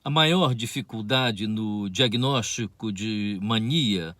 A maior dificuldade no diagnóstico de mania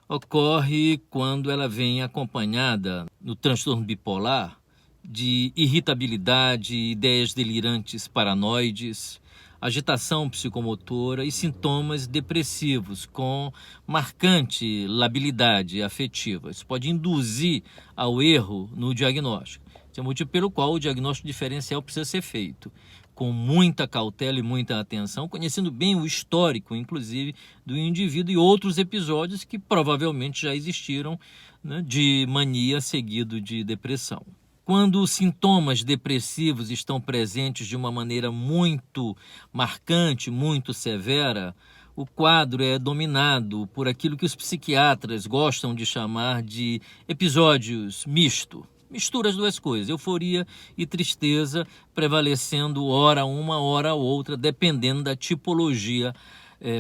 ocorre quando ela vem acompanhada, no transtorno bipolar, de irritabilidade, ideias delirantes paranoides, agitação psicomotora e sintomas depressivos com marcante labilidade afetiva. Isso pode induzir ao erro no diagnóstico. Esse é o motivo pelo qual o diagnóstico diferencial precisa ser feito com muita cautela e muita atenção, conhecendo bem o histórico, inclusive, do indivíduo e outros episódios que provavelmente já existiram, né, de mania seguido de depressão. Quando os sintomas depressivos estão presentes de uma maneira muito marcante, muito severa, o quadro é dominado por aquilo que os psiquiatras gostam de chamar de episódios misto. Mistura as duas coisas, euforia e tristeza, prevalecendo ora uma, ora outra, dependendo da tipologia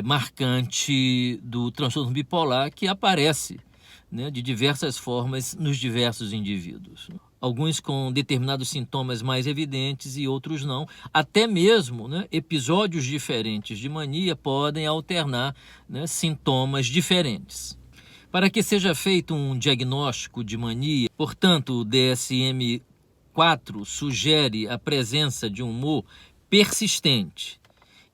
marcante do transtorno bipolar, que aparece, né, de diversas formas nos diversos indivíduos. Alguns com determinados sintomas mais evidentes e outros não. Até mesmo, né, episódios diferentes de mania podem alternar, né, sintomas diferentes. Para que seja feito um diagnóstico de mania, portanto, o DSM-4 sugere a presença de um humor persistente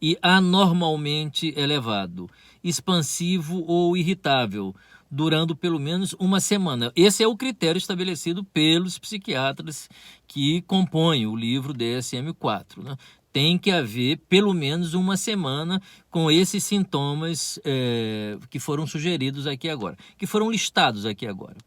e anormalmente elevado, expansivo ou irritável, durando pelo menos uma semana. Esse é o critério estabelecido pelos psiquiatras que compõem o livro DSM-4, né? Tem que haver pelo menos uma semana com esses sintomas que foram sugeridos aqui agora, que foram listados aqui agora.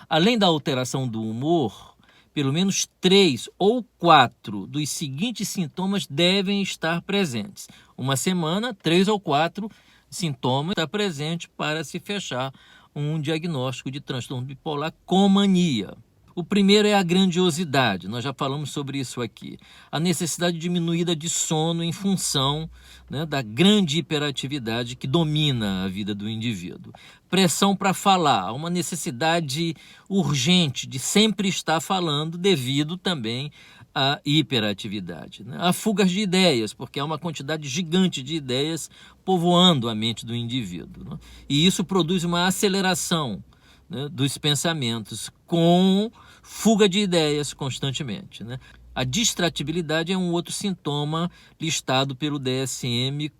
Além da alteração do humor, pelo menos 3 ou 4 dos seguintes sintomas devem estar presentes. Uma semana, 3 ou 4 sintomas estão presentes para se fechar um diagnóstico de transtorno bipolar com mania. O primeiro é a grandiosidade, nós já falamos sobre isso aqui. A necessidade diminuída de sono em função, né, da grande hiperatividade que domina a vida do indivíduo. Pressão para falar, uma necessidade urgente de sempre estar falando devido também à hiperatividade, né? A fugas de ideias, porque há uma quantidade gigante de ideias povoando a mente do indivíduo, né? E isso produz uma aceleração, né, dos pensamentos, com fuga de ideias constantemente, né? A distratibilidade é um outro sintoma listado pelo DSM-4.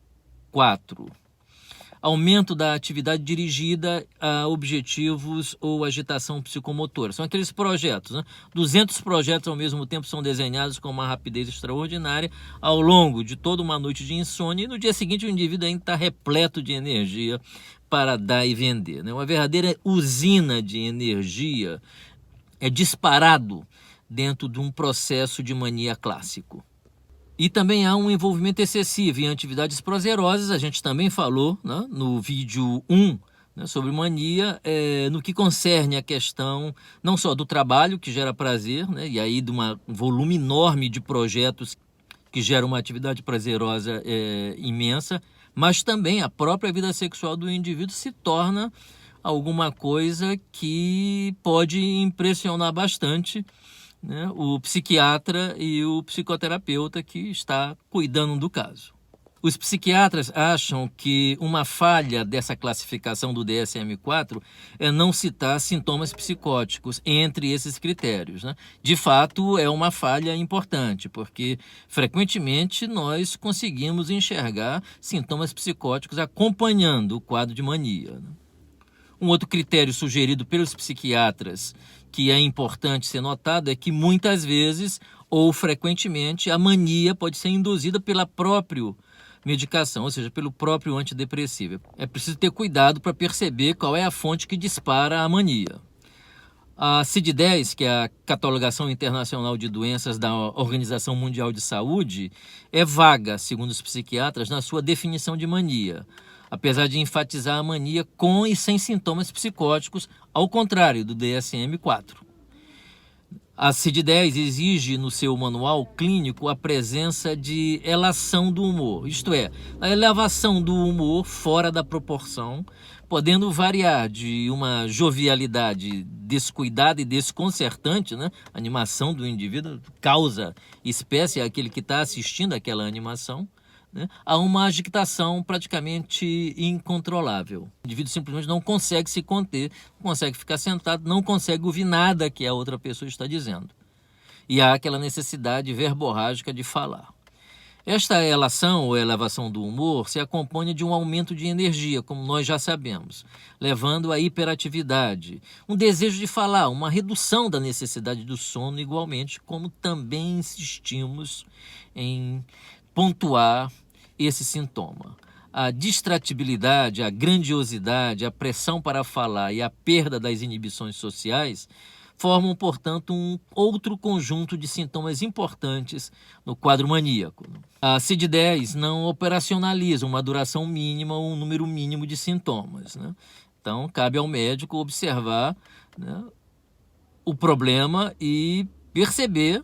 Aumento da atividade dirigida a objetivos ou agitação psicomotora. São aqueles projetos, né? 200 projetos ao mesmo tempo são desenhados com uma rapidez extraordinária ao longo de toda uma noite de insônia, e no dia seguinte o indivíduo ainda está repleto de energia para dar e vender, né? Uma verdadeira usina de energia é disparado dentro de um processo de mania clássico. E também há um envolvimento excessivo em atividades prazerosas, a gente também falou, né, no vídeo 1, né, sobre mania, no que concerne a questão não só do trabalho, que gera prazer, né, e aí de um volume enorme de projetos que geram uma atividade prazerosa imensa, mas também a própria vida sexual do indivíduo se torna alguma coisa que pode impressionar bastante, né, o psiquiatra e o psicoterapeuta que está cuidando do caso. Os psiquiatras acham que uma falha dessa classificação do DSM-4 é não citar sintomas psicóticos entre esses critérios, né? De fato, é uma falha importante, porque frequentemente nós conseguimos enxergar sintomas psicóticos acompanhando o quadro de mania, né? Um outro critério sugerido pelos psiquiatras que é importante ser notado é que muitas vezes ou frequentemente a mania pode ser induzida pela própria medicação, ou seja, pelo próprio antidepressivo. É preciso ter cuidado para perceber qual é a fonte que dispara a mania. A CID-10, que é a Catalogação Internacional de Doenças da Organização Mundial de Saúde, é vaga, segundo os psiquiatras, na sua definição de mania, apesar de enfatizar a mania com e sem sintomas psicóticos, ao contrário do DSM-4. A CID-10 exige no seu manual clínico a presença de elação do humor, isto é, a elevação do humor fora da proporção, podendo variar de uma jovialidade descuidada e desconcertante, né? A animação do indivíduo causa espécie àquele que está assistindo aquela animação, né, a uma agitação praticamente incontrolável. O indivíduo simplesmente não consegue se conter, não consegue ficar sentado, não consegue ouvir nada que a outra pessoa está dizendo. E há aquela necessidade verborrágica de falar. Esta relação ou elevação do humor se acompanha de um aumento de energia, como nós já sabemos, levando à hiperatividade, um desejo de falar, uma redução da necessidade do sono, igualmente, como também insistimos em pontuar esse sintoma. A distratibilidade, a grandiosidade, a pressão para falar e a perda das inibições sociais formam, portanto, um outro conjunto de sintomas importantes no quadro maníaco. A CID-10 não operacionaliza uma duração mínima ou um número mínimo de sintomas, né? Então, cabe ao médico observar, né, o problema e perceber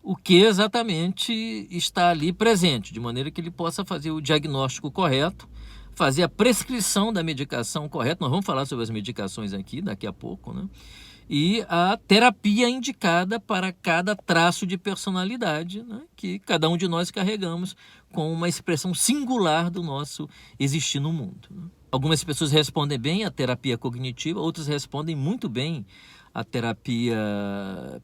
o que exatamente está ali presente, de maneira que ele possa fazer o diagnóstico correto, fazer a prescrição da medicação correta. Nós vamos falar sobre as medicações aqui daqui a pouco, né? E a terapia indicada para cada traço de personalidade, né, que cada um de nós carregamos com uma expressão singular do nosso existir no mundo, né? Algumas pessoas respondem bem à terapia cognitiva, outras respondem muito bem à terapia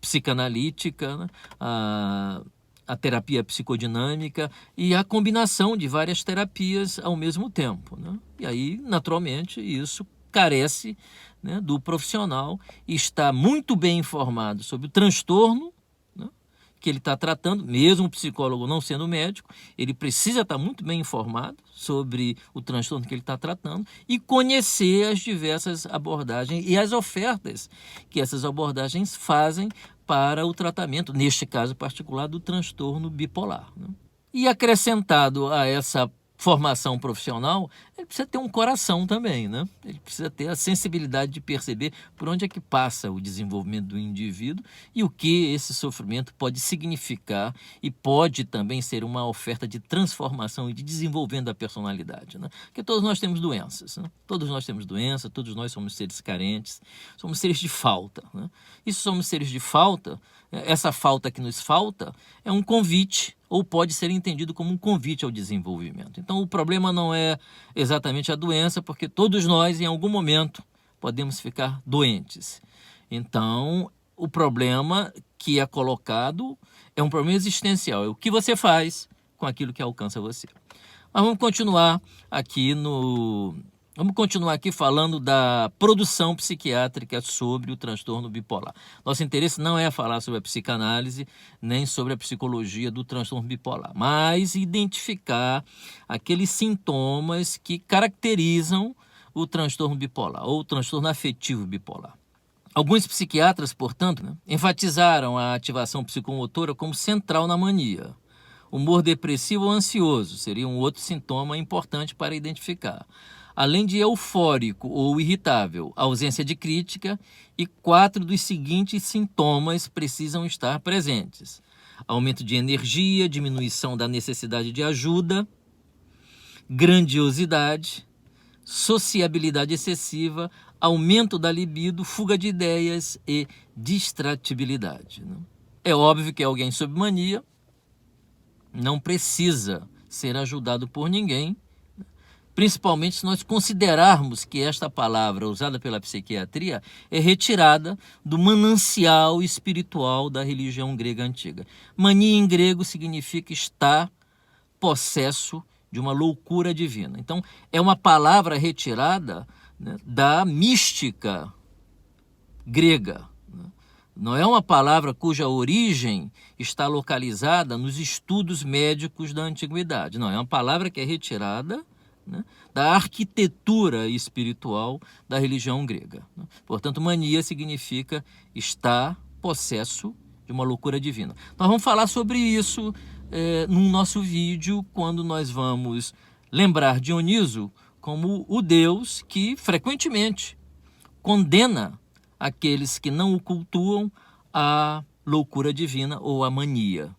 psicanalítica, né, a terapia psicodinâmica e a combinação de várias terapias ao mesmo tempo, né? E aí, naturalmente, isso carece, né, do profissional estar muito bem informado sobre o transtorno, né, que ele está tratando, mesmo o psicólogo não sendo médico, ele precisa estar muito bem informado sobre o transtorno que ele está tratando e conhecer as diversas abordagens e as ofertas que essas abordagens fazem para o tratamento, neste caso particular, do transtorno bipolar, né? E acrescentado a essa formação profissional, ele precisa ter um coração também, né? Ele precisa ter a sensibilidade de perceber por onde é que passa o desenvolvimento do indivíduo e o que esse sofrimento pode significar e pode também ser uma oferta de transformação e de desenvolvimento da personalidade, né? Porque todos nós temos doenças, né? Todos nós temos doença, todos nós somos seres carentes, somos seres de falta, né? E se somos seres de falta, essa falta que nos falta é um convite, ou pode ser entendido como um convite ao desenvolvimento. Então, o problema não é exatamente a doença, porque todos nós, em algum momento, podemos ficar doentes. Então, o problema que é colocado é um problema existencial. É o que você faz com aquilo que alcança você. Mas vamos continuar aqui falando da produção psiquiátrica sobre o transtorno bipolar. Nosso interesse não é falar sobre a psicanálise, nem sobre a psicologia do transtorno bipolar, mas identificar aqueles sintomas que caracterizam o transtorno bipolar, ou o transtorno afetivo bipolar. Alguns psiquiatras, portanto, né, enfatizaram a ativação psicomotora como central na mania. Humor depressivo ou ansioso seria um outro sintoma importante para identificar. Além de eufórico ou irritável, ausência de crítica e 4 dos seguintes sintomas precisam estar presentes: aumento de energia, diminuição da necessidade de ajuda, grandiosidade, sociabilidade excessiva, aumento da libido, fuga de ideias e distratibilidade. É óbvio que alguém sob mania não precisa ser ajudado por ninguém, principalmente se nós considerarmos que esta palavra usada pela psiquiatria é retirada do manancial espiritual da religião grega antiga. Mania em grego significa estar possesso de uma loucura divina. Então, é uma palavra retirada, né, da mística grega. Não é uma palavra cuja origem está localizada nos estudos médicos da antiguidade. Não, é uma palavra que é retirada, né, da arquitetura espiritual da religião grega. Portanto, mania significa estar possesso de uma loucura divina. Nós vamos falar sobre isso no nosso vídeo, quando nós vamos lembrar Dioniso como o deus que frequentemente condena aqueles que não o cultuam à loucura divina ou à mania.